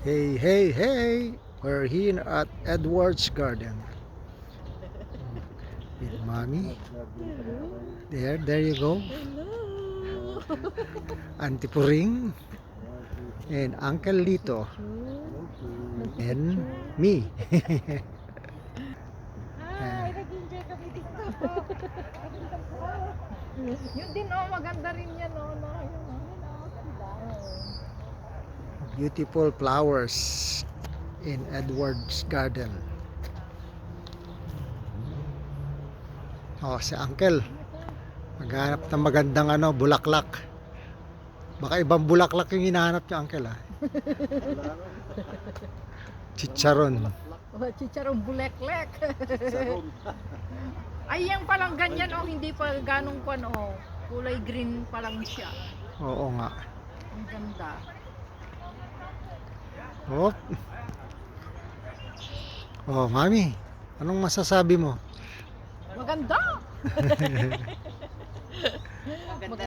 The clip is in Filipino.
Hey, hey, hey! We're here at Edward's Garden with Mommy. There you go. Hello! Auntie Puring and Uncle Lito and me. Hi! Nag-enjoy kami dito. Yun din oh, maganda rin yan oh. No? Yun oh, sila. Beautiful flowers in Edward's Garden. Oh, si Uncle maghanap ng magandang bulaklak. Baka ibang bulaklak yung hinahanap niya, Uncle, ha? Chicharon. Oh, chicharong buleklek. Ay, yan palang ganyan oh, hindi pa ganong pan oh. Kulay green pa lang siya. Oo nga. Ang ganda. Oh. Oh, Mami, anong masasabi mo? Maganda! Maganda.